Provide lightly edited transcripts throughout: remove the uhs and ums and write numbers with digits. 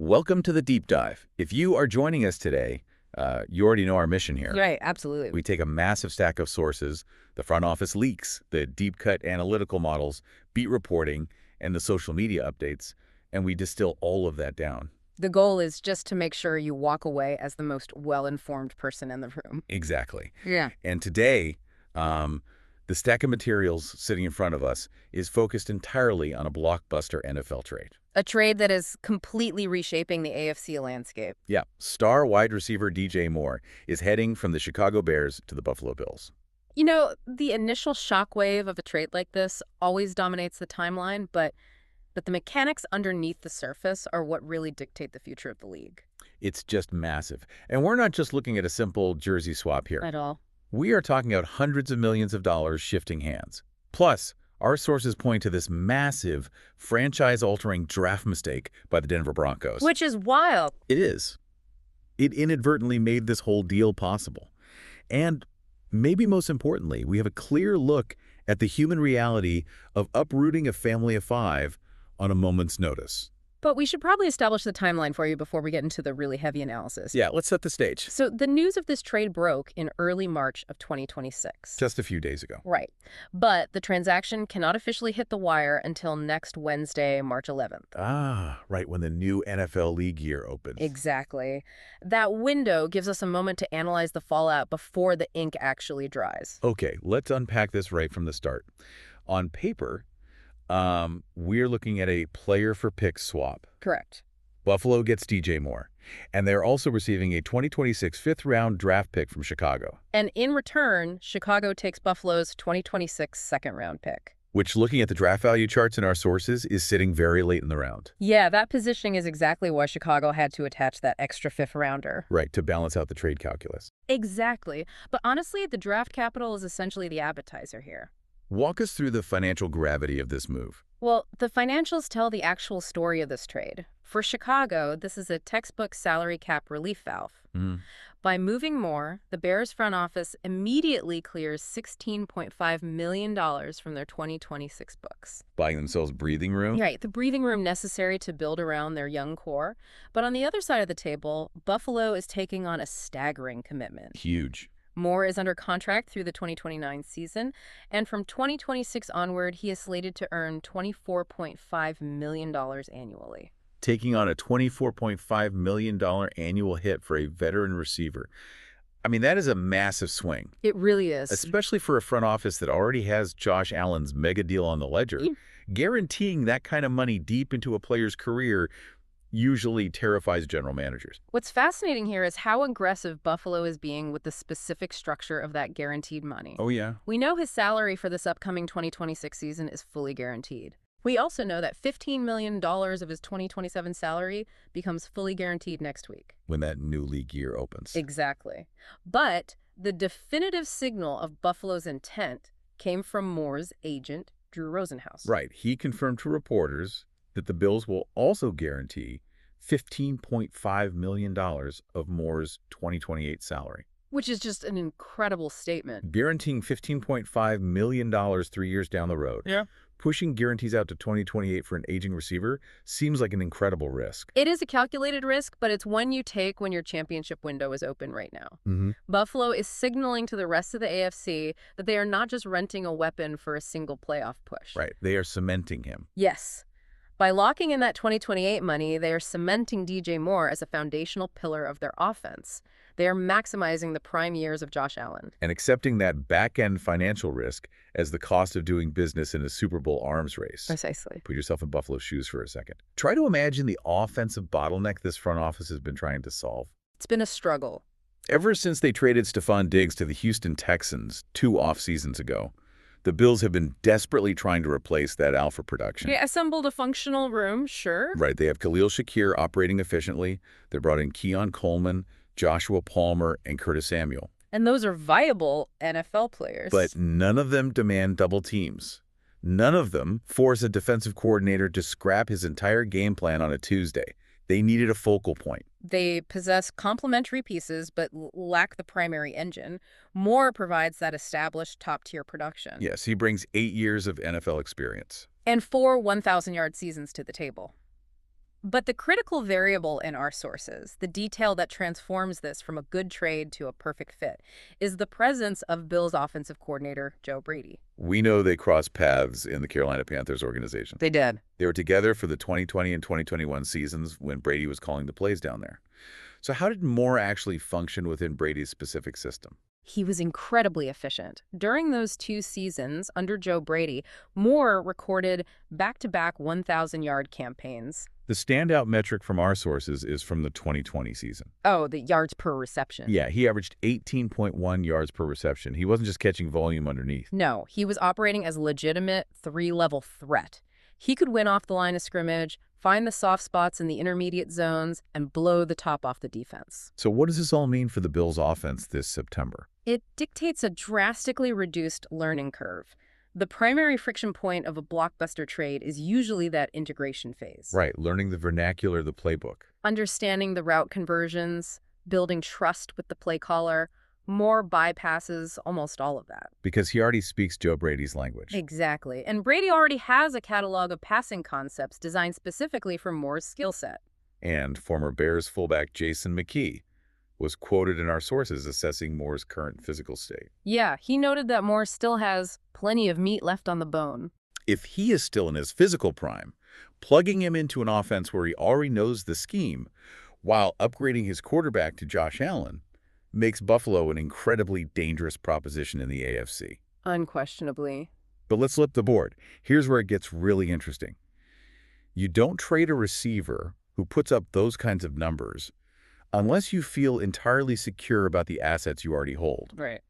Welcome to the Deep Dive. If you are joining us today, you already know our mission here. Right, absolutely. We take a massive stack of sources, the front office leaks, the deep-cut analytical models, beat reporting, and the social media updates, and we distill all of that down. The goal is just to make sure you walk away as the most well-informed person in the room. Exactly. Yeah. And today, the stack of materials sitting in front of us is focused entirely on a blockbuster NFL trade. A trade that is completely reshaping the AFC landscape. Yeah, star wide receiver DJ Moore is heading from the Chicago Bears to the Buffalo Bills. You know, the initial shockwave of a trade like this always dominates the timeline, but the mechanics underneath the surface are what really dictate the future of the league. It's just massive. And we're not just looking at a simple jersey swap here. At all. We are talking about hundreds of millions of dollars shifting hands. Plus, our sources point to this massive, franchise-altering draft mistake by the Denver Broncos. Which is wild. It is. It inadvertently made this whole deal possible. And maybe most importantly, we have a clear look at the human reality of uprooting a family of five on a moment's notice. But we should probably establish the timeline for you before we get into the really heavy analysis. Yeah, let's set the stage. So the news of this trade broke in early March of 2026. Just a few days ago. Right. But the transaction cannot officially hit the wire until next Wednesday, March 11th. Ah, right when the new NFL league year opens. Exactly. That window gives us a moment to analyze the fallout before the ink actually dries. Okay, let's unpack this right from the start. On paper, we're looking at a player for pick swap. Correct. Buffalo gets DJ Moore, and they're also receiving a 2026 fifth-round draft pick from Chicago. And in return, Chicago takes Buffalo's 2026 second-round pick. Which, looking at the draft value charts in our sources, is sitting very late in the round. Yeah, that positioning is exactly why Chicago had to attach that extra fifth-rounder. Right, to balance out the trade calculus. Exactly. But honestly, the draft capital is essentially the appetizer here. Walk us through the financial gravity of this move. Well, the financials tell the actual story of this trade. For Chicago, this is a textbook salary cap relief valve. By moving Moore, the Bears front office immediately clears $16.5 million from their 2026 books. Buying themselves breathing room? Right, the breathing room necessary to build around their young core. But on the other side of the table, Buffalo is taking on a staggering commitment. Huge. Moore is under contract through the 2029 season, and from 2026 onward, he is slated to earn $24.5 million annually. Taking on a $24.5 million annual hit for a veteran receiver. I mean, that is a massive swing. It really is. Especially for a front office that already has Josh Allen's mega deal on the ledger. Guaranteeing that kind of money deep into a player's career usually terrifies general managers. What's fascinating here is how aggressive Buffalo is being with the specific structure of that guaranteed money. Oh, yeah? We know his salary for this upcoming 2026 season is fully guaranteed. We also know that $15 million of his 2027 salary becomes fully guaranteed next week. When that new league year opens. Exactly. But the definitive signal of Buffalo's intent came from Moore's agent, Drew Rosenhaus. Right. He confirmed to reporters that the Bills will also guarantee $15.5 million of Moore's 2028 salary. Which is just an incredible statement. Guaranteeing $15.5 million 3 years down the road. Yeah. Pushing guarantees out to 2028 for an aging receiver seems like an incredible risk. It is a calculated risk, but it's one you take when your championship window is open right now. Buffalo is signaling to the rest of the AFC that they are not just renting a weapon for a single playoff push. Right. They are cementing him. Yes. By locking in that 2028 money, they are cementing DJ Moore as a foundational pillar of their offense. They are maximizing the prime years of Josh Allen. And accepting that back-end financial risk as the cost of doing business in a Super Bowl arms race. Precisely. Put yourself in Buffalo's shoes for a second. Try to imagine the offensive bottleneck this front office has been trying to solve. It's been a struggle. Ever since they traded Stephon Diggs to the Houston Texans 2 off-seasons ago, the Bills have been desperately trying to replace that alpha production. They assembled a functional room, sure. Right. They have Khalil Shakir operating efficiently. They brought in Keon Coleman, Joshua Palmer, and Curtis Samuel. And those are viable NFL players. But none of them demand double teams. None of them force a defensive coordinator to scrap his entire game plan on a Tuesday. They needed a focal point. They possess complementary pieces but lack the primary engine. Moore provides that established top-tier production. Yes, he brings 8 years of NFL experience. And 4 1,000-yard seasons to the table. But the critical variable in our sources, the detail that transforms this from a good trade to a perfect fit, is the presence of Bills offensive coordinator Joe Brady. We know they crossed paths in the Carolina Panthers organization. They did. They were together for the 2020 and 2021 seasons when Brady was calling the plays down there. So how did Moore actually function within Brady's specific system? He was incredibly efficient. During those 2 seasons under Joe Brady, Moore recorded back-to-back 1,000-yard campaigns. The standout metric from our sources is from the 2020 season. Oh, the yards per reception. Yeah, he averaged 18.1 yards per reception. He wasn't just catching volume underneath. No, he was operating as a legitimate 3-level threat. He could win off the line of scrimmage, find the soft spots in the intermediate zones, and blow the top off the defense. So what does this all mean for the Bills' offense this September? It dictates a drastically reduced learning curve. The primary friction point of a blockbuster trade is usually that integration phase. Right, learning the vernacular, the playbook. Understanding the route conversions, building trust with the play caller, Moore bypasses almost all of that. Because he already speaks Joe Brady's language. Exactly. And Brady already has a catalog of passing concepts designed specifically for Moore's skill set. And former Bears fullback Jason McKee was quoted in our sources assessing Moore's current physical state. Yeah, he noted that Moore still has plenty of meat left on the bone. If he is still in his physical prime, plugging him into an offense where he already knows the scheme while upgrading his quarterback to Josh Allen makes Buffalo an incredibly dangerous proposition in the AFC. Unquestionably. But let's flip the board. Here's where it gets really interesting. You don't trade a receiver who puts up those kinds of numbers unless you feel entirely secure about the assets you already hold. Right.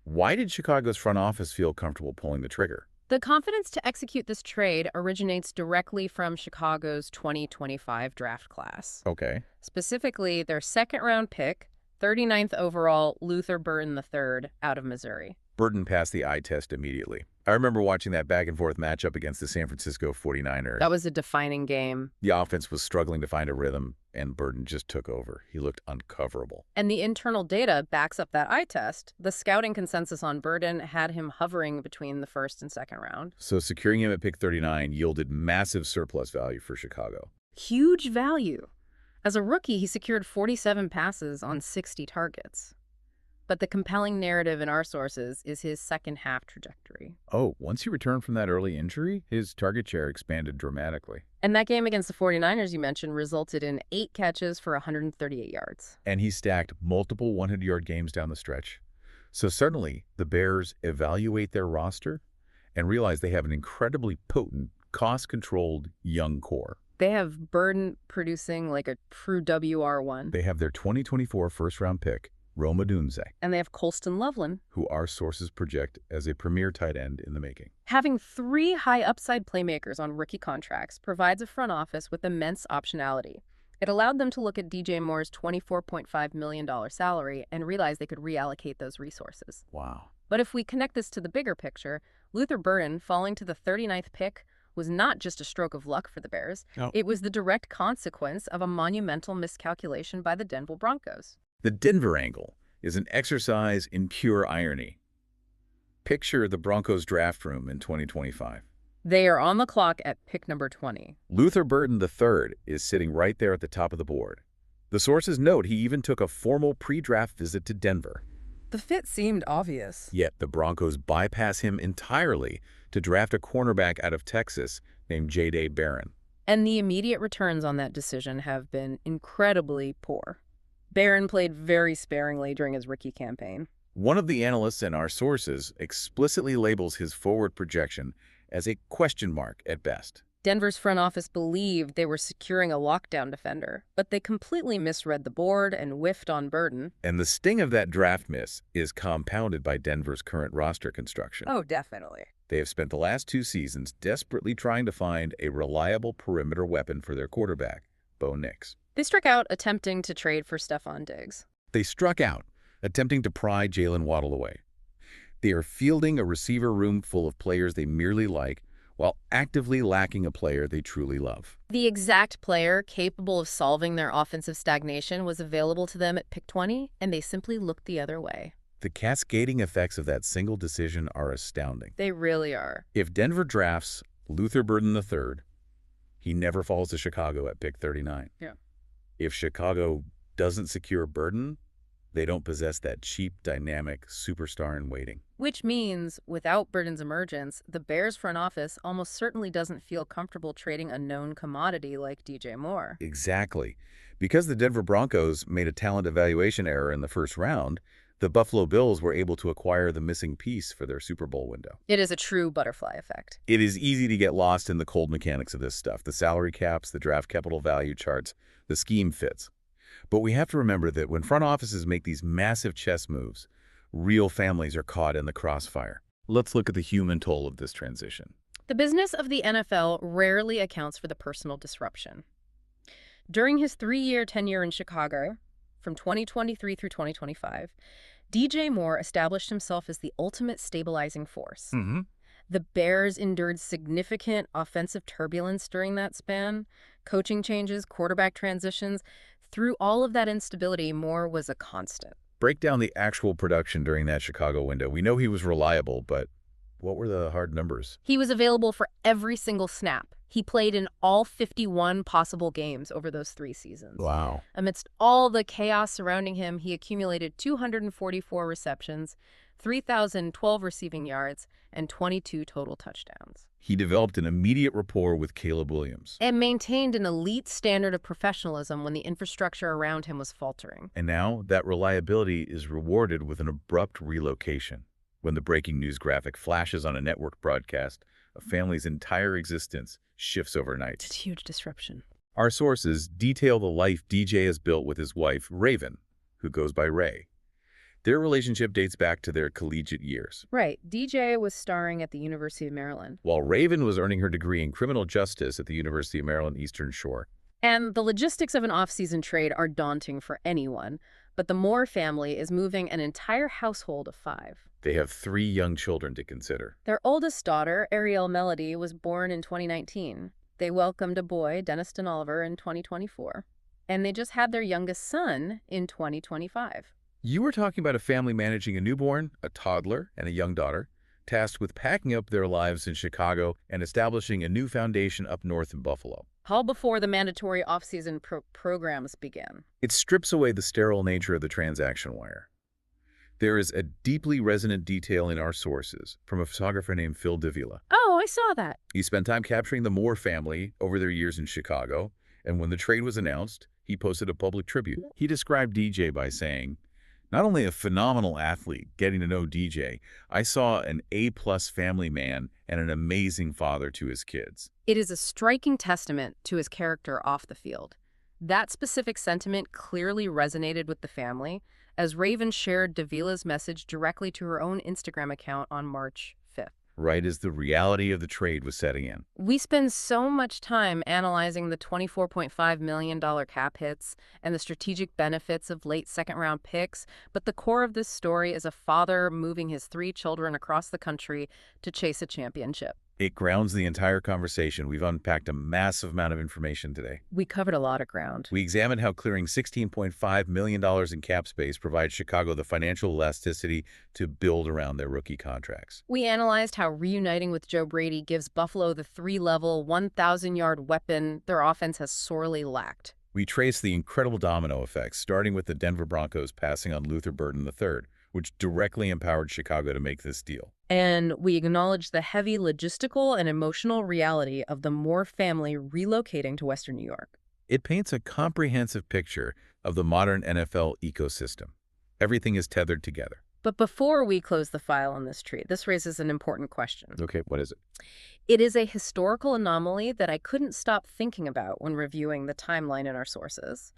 Why did Chicago's front office feel comfortable pulling the trigger? The confidence to execute this trade originates directly from Chicago's 2025 draft class. Okay. Specifically, their second-round pick, 39th overall, Luther Burden III, out of Missouri. Burden passed the eye test immediately. I remember watching that back-and-forth matchup against the San Francisco 49ers. That was a defining game. The offense was struggling to find a rhythm, and Burden just took over. He looked uncoverable. And the internal data backs up that eye test. The scouting consensus on Burden had him hovering between the first and second round. So securing him at pick 39 yielded massive surplus value for Chicago. Huge value. As a rookie, he secured 47 passes on 60 targets. But the compelling narrative in our sources is his second-half trajectory. Oh, once he returned from that early injury, his target share expanded dramatically. And that game against the 49ers you mentioned resulted in 8 catches for 138 yards. And he stacked multiple 100-yard games down the stretch. So suddenly, the Bears evaluate their roster and realize they have an incredibly potent, cost-controlled young core. They have Burden producing like a true WR1. They have their 2024 first-round pick, Rome Odunze, And they have Colston Loveland, who our sources project as a premier tight end in the making. having 3 high-upside playmakers on rookie contracts provides a front office with immense optionality. It allowed them to look at DJ Moore's $24.5 million salary and realize they could reallocate those resources. Wow. But if we connect this to the bigger picture, Luther Burden falling to the 39th pick was not just a stroke of luck for the Bears. No. It was the direct consequence of a monumental miscalculation by the Denver Broncos. The Denver angle is an exercise in pure irony. Picture the Broncos draft room in 2025. They are on the clock at pick number 20. Luther Burden III is sitting right there at the top of the board. The sources note he even took a formal pre-draft visit to Denver. The fit seemed obvious. Yet the Broncos bypass him entirely to draft a cornerback out of Texas named J.D. Barron. And the immediate returns on that decision have been incredibly poor. Barron played very sparingly during his rookie campaign. One of the analysts in our sources explicitly labels his forward projection as a question mark at best. Denver's front office believed they were securing a lockdown defender, but they completely misread the board and whiffed on Burden. And the sting of that draft miss is compounded by Denver's current roster construction. Oh, definitely. They have spent the last 2 seasons desperately trying to find a reliable perimeter weapon for their quarterback, Bo Nix. They struck out attempting to trade for Stephon Diggs. They struck out, attempting to pry Jalen Waddle away. They are fielding a receiver room full of players they merely like, while actively lacking a player they truly love. The exact player capable of solving their offensive stagnation was available to them at pick 20, and they simply looked the other way. The cascading effects of that single decision are astounding. They really are. If Denver drafts Luther Burden III, He never falls to Chicago at pick 39. Yeah. If Chicago doesn't secure Burden, they don't possess that cheap, dynamic superstar in waiting. Which means, without Burden's emergence, the Bears front office almost certainly doesn't feel comfortable trading a known commodity like DJ Moore. Exactly. Because the Denver Broncos made a talent evaluation error in the first round, the Buffalo Bills were able to acquire the missing piece for their Super Bowl window. It is a true butterfly effect. It is easy to get lost in the cold mechanics of this stuff, the salary caps, the draft capital value charts, the scheme fits. But we have to remember that when front offices make these massive chess moves, real families are caught in the crossfire. Let's look at the human toll of this transition. The business of the NFL rarely accounts for the personal disruption. During his 3-year tenure in Chicago, from 2023 through 2025, DJ Moore established himself as the ultimate stabilizing force. The Bears endured significant offensive turbulence during that span, coaching changes, quarterback transitions. Through all of that instability, Moore was a constant. Break down the actual production during that Chicago window. We know he was reliable, but what were the hard numbers? He was available for every single snap. He played in all 51 possible games over those 3 seasons. Wow. Amidst all the chaos surrounding him, he accumulated 244 receptions, 3,012 receiving yards, and 22 total touchdowns. He developed an immediate rapport with Caleb Williams. And maintained an elite standard of professionalism when the infrastructure around him was faltering. And now that reliability is rewarded with an abrupt relocation. When the breaking news graphic flashes on a network broadcast, a family's entire existence shifts overnight. It's a huge disruption. Our sources detail the life DJ has built with his wife, Raven, who goes by Ray. Their relationship dates back to their collegiate years. Right. DJ was starring at the University of Maryland. While Raven was earning her degree in criminal justice at the University of Maryland Eastern Shore. And the logistics of an off-season trade are daunting for anyone, but the Moore family is moving an entire household of 5. They have 3 young children to consider. Their oldest daughter, Ariel Melody, was born in 2019. They welcomed a boy, Denniston Oliver, in 2024. And they just had their youngest son in 2025. You were talking about a family managing a newborn, a toddler, and a young daughter, tasked with packing up their lives in Chicago and establishing a new foundation up north in Buffalo. All before the mandatory off-season programs begin. It strips away the sterile nature of the transaction wire. There is a deeply resonant detail in our sources from a photographer named Phil Davila. Oh, I saw that. He spent time capturing the Moore family over their years in Chicago, and when the trade was announced, he posted a public tribute. He described DJ by saying, "Not only a phenomenal athlete, getting to know DJ, I saw an A-plus family man and an amazing father to his kids." It is a striking testament to his character off the field. That specific sentiment clearly resonated with the family, as Raven shared Davila's message directly to her own Instagram account on March 5th. Right as the reality of the trade was setting in. We spend so much time analyzing the $24.5 million cap hits and the strategic benefits of late second-round picks, but the core of this story is a father moving his 3 children across the country to chase a championship. It grounds the entire conversation. We've unpacked a massive amount of information today. We covered a lot of ground. We examined how clearing $16.5 million in cap space provides Chicago the financial elasticity to build around their rookie contracts. We analyzed how reuniting with Joe Brady gives Buffalo the 3-level, 1,000-yard weapon their offense has sorely lacked. We traced the incredible domino effects, starting with the Denver Broncos passing on Luther Burden III, which directly empowered Chicago to make this deal. And we acknowledged the heavy logistical and emotional reality of the Moore family relocating to Western New York. It paints a comprehensive picture of the modern NFL ecosystem. Everything is tethered together. But before we close the file on this tree, this raises an important question. Okay, what is it? It is a historical anomaly that I couldn't stop thinking about when reviewing the timeline in our sources.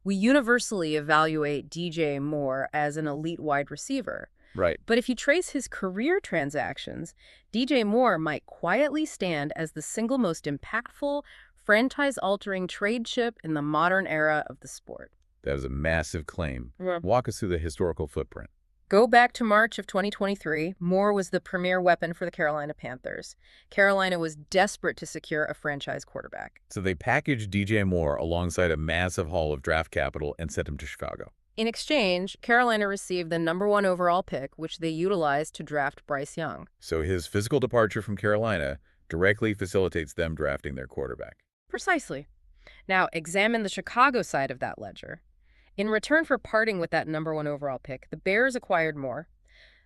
We universally evaluate DJ Moore as an elite wide receiver. Right. But if you trace his career transactions, DJ Moore might quietly stand as the single most impactful, franchise-altering trade chip in the modern era of the sport. That is a massive claim. Yeah. Walk us through the historical footprint. Go back to March of 2023, Moore was the premier weapon for the Carolina Panthers. Carolina was desperate to secure a franchise quarterback. So they packaged DJ Moore alongside a massive haul of draft capital and sent him to Chicago. In exchange, Carolina received the #1 overall pick, which they utilized to draft Bryce Young. So his physical departure from Carolina directly facilitates them drafting their quarterback. Precisely. Now, examine the Chicago side of that ledger. In return for parting with that number one overall pick, the Bears acquired more,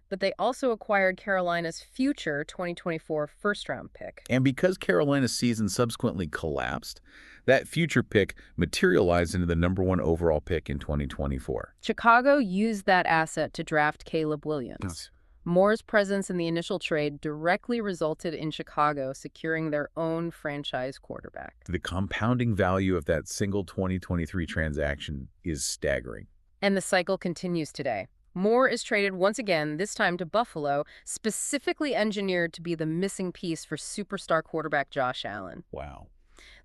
but they also acquired Carolina's future 2024 first-round pick. And because Carolina's season subsequently collapsed, that future pick materialized into the number one overall pick in 2024. Chicago used that asset to draft Caleb Williams. Yes. Moore's presence in the initial trade directly resulted in Chicago securing their own franchise quarterback. The compounding value of that single 2023 transaction is staggering. And the cycle continues today. Moore is traded once again, this time to Buffalo, specifically engineered to be the missing piece for superstar quarterback Josh Allen. Wow.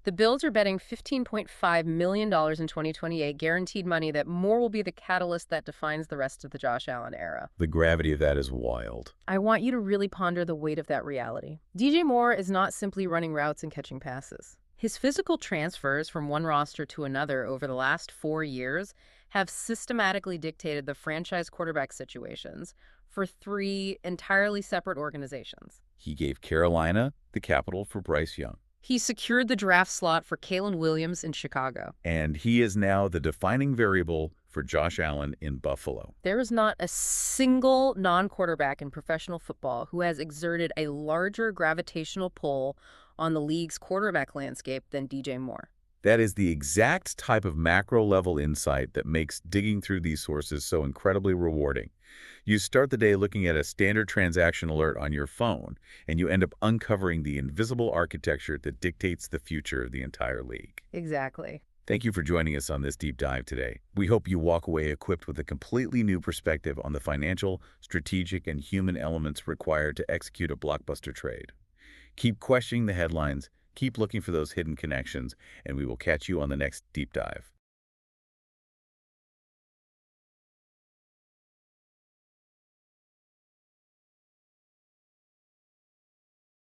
The Bills are betting $15.5 million in 2028, guaranteed money that Moore will be the catalyst that defines the rest of the Josh Allen era. The gravity of that is wild. I want you to really ponder the weight of that reality. DJ Moore is not simply running routes and catching passes. His physical transfers from one roster to another over the last 4 years have systematically dictated the franchise quarterback situations for 3 entirely separate organizations. He gave Carolina the capital for Bryce Young. He secured the draft slot for Caleb Williams in Chicago. And he is now the defining variable for Josh Allen in Buffalo. There is not a single non-quarterback in professional football who has exerted a larger gravitational pull on the league's quarterback landscape than DJ Moore. That is the exact type of macro-level insight that makes digging through these sources so incredibly rewarding. You start the day looking at a standard transaction alert on your phone, and you end up uncovering the invisible architecture that dictates the future of the entire league. Exactly. Thank you for joining us on this deep dive today. We hope you walk away equipped with a completely new perspective on the financial, strategic, and human elements required to execute a blockbuster trade. Keep questioning the headlines, keep looking for those hidden connections, and we will catch you on the next deep dive.